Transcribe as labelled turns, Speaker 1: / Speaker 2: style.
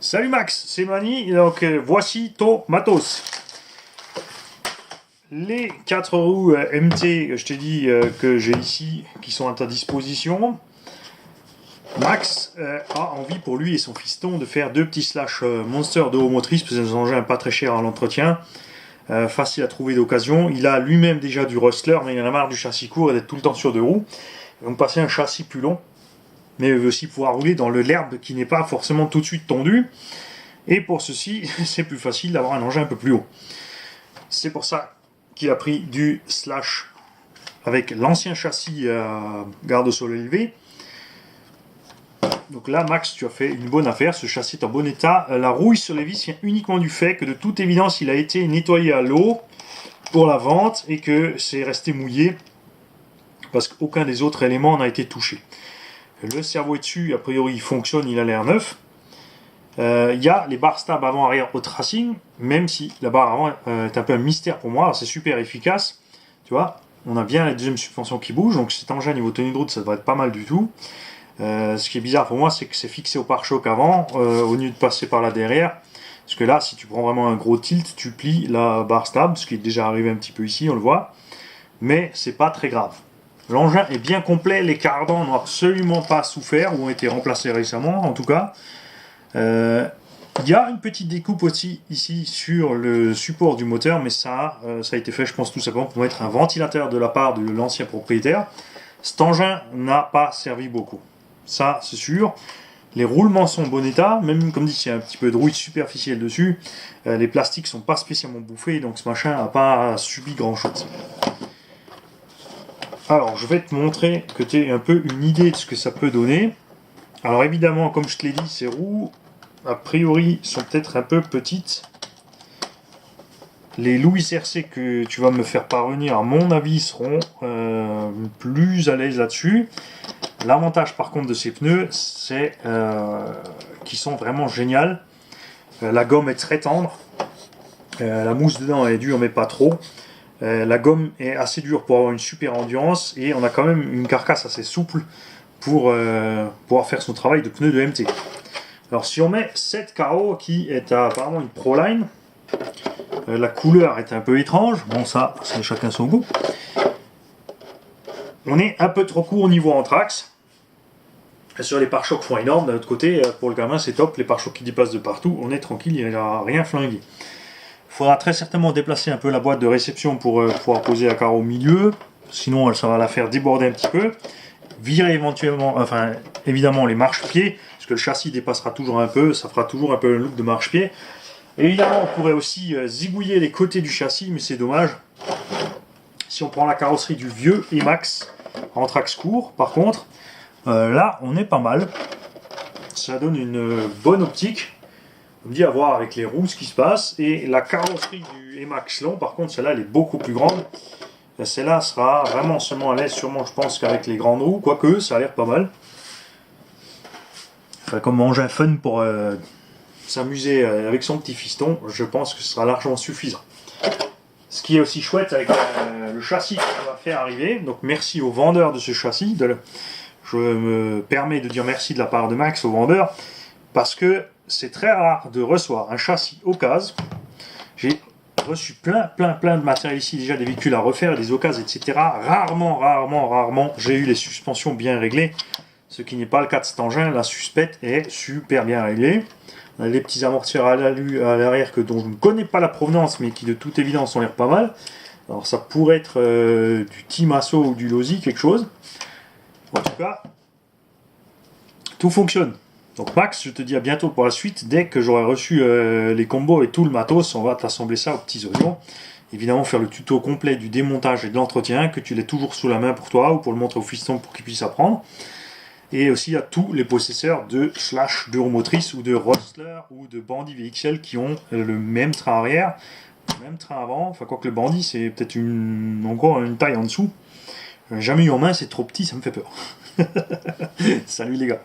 Speaker 1: Salut Max, c'est Mani, donc voici ton matos. Les 4 roues MT, je t'ai dit que j'ai ici, qui sont à ta disposition. Max a envie pour lui et son fiston de faire 2 petits slash monster de haut motrice, parce que c'est des engins pas très chers à l'entretien, facile à trouver d'occasion. Il a lui-même déjà du Rustler, mais il en a marre du châssis court et d'être tout le temps sur 2 roues. Donc passer un châssis plus long, mais il veut aussi pouvoir rouler dans l'herbe qui n'est pas forcément tout de suite tondue. Et pour ceci, c'est plus facile d'avoir un engin un peu plus haut. C'est pour ça qu'il a pris du slash avec l'ancien châssis garde au sol élevé. Donc là, Max, tu as fait une bonne affaire. Ce châssis est en bon état. La rouille sur les vis vient uniquement du fait que de toute évidence, il a été nettoyé à l'eau pour la vente et que c'est resté mouillé parce qu'aucun des autres éléments n'a été touché. Le cerveau est dessus, a priori il fonctionne, il a l'air neuf. Il y a les barres stables avant-arrière au tracing, même si la barre avant est un peu un mystère pour moi. C'est super efficace, tu vois. On a bien la deuxième suspension qui bouge, donc cet engin niveau tenue de route, ça devrait être pas mal du tout. Ce qui est bizarre pour moi, c'est que c'est fixé au pare-choc avant, au lieu de passer par là derrière. Parce que là, si tu prends vraiment un gros tilt, tu plies la barre stable, ce qui est déjà arrivé un petit peu ici, on le voit. Mais c'est pas très grave. L'engin est bien complet, les cardans n'ont absolument pas souffert, ou ont été remplacés récemment en tout cas. Il y a une petite découpe aussi ici sur le support du moteur, mais ça a été fait, je pense, tout simplement pour mettre un ventilateur de la part de l'ancien propriétaire. Cet engin n'a pas servi beaucoup, ça c'est sûr. Les roulements sont en bon état, même comme dit, il y a un petit peu de rouille superficielle dessus. Les plastiques sont pas spécialement bouffés, donc ce machin n'a pas subi grand chose. Alors, je vais te montrer que tu aies un peu une idée de ce que ça peut donner. Alors évidemment, comme je te l'ai dit, ces roues, a priori, sont peut-être un peu petites. Les Louis RC que tu vas me faire parvenir, à mon avis, seront plus à l'aise là-dessus. L'avantage par contre de ces pneus, c'est qu'ils sont vraiment géniaux. La gomme est très tendre. La mousse dedans est dure, mais pas trop. La gomme est assez dure pour avoir une super endurance et on a quand même une carcasse assez souple pour pouvoir faire son travail de pneu de MT. Alors si on met cette carreau qui est apparemment une Proline, la couleur est un peu étrange, bon ça c'est chacun son goût. On est un peu trop court au niveau anthrax. Sur les pare-chocs font énorme, d'un autre côté pour le gamin c'est top, les pare-chocs qui dépassent de partout, on est tranquille, il n'a rien flingué. Il faudra très certainement déplacer un peu la boîte de réception pour pouvoir poser la carreau au milieu, sinon ça va la faire déborder un petit peu. Virer éventuellement, enfin évidemment les marchepieds, parce que le châssis dépassera toujours un peu, ça fera toujours un peu un look de marchepied. Évidemment on pourrait aussi zigouiller les côtés du châssis, mais c'est dommage. Si on prend la carrosserie du vieux Emax anthrax court, par contre, là on est pas mal. Ça donne une bonne optique. On me dit à voir avec les roues ce qui se passe. Et la carrosserie du Emax long, par contre, celle-là elle est beaucoup plus grande. Celle-là sera vraiment seulement à l'aise, sûrement, je pense, qu'avec les grandes roues, quoique ça a l'air pas mal. Enfin, comme engin fun pour s'amuser avec son petit fiston, je pense que ce sera largement suffisant. Ce qui est aussi chouette avec le châssis qu'on va faire arriver, donc merci au vendeur de ce châssis. Je me permets de dire merci de la part de Max au vendeur, parce que c'est très rare de recevoir un châssis occasion. J'ai reçu plein de matériel ici, déjà des véhicules à refaire, des occasions, etc. Rarement, j'ai eu les suspensions bien réglées, ce qui n'est pas le cas de cet engin. La suspecte est super bien réglée. On a les petits amortisseurs à l'arrière dont je ne connais pas la provenance, mais qui de toute évidence ont l'air pas mal. Alors ça pourrait être du Team Asso ou du Losi, quelque chose. En tout cas, tout fonctionne. Donc Max, je te dis à bientôt pour la suite. Dès que j'aurai reçu les combos et tout le matos, on va t'assembler ça aux petits oignons. Évidemment faire le tuto complet du démontage et de l'entretien, que tu l'aies toujours sous la main pour toi ou pour le montrer au fiston pour qu'il puisse apprendre. Et aussi à tous les possesseurs de slash d'Euromotrice ou de Rustler ou de Bandit VXL qui ont le même train arrière, le même train avant. Enfin quoi que le Bandit c'est peut-être encore une taille en dessous. Jamais eu en main, c'est trop petit, ça me fait peur. Salut les gars.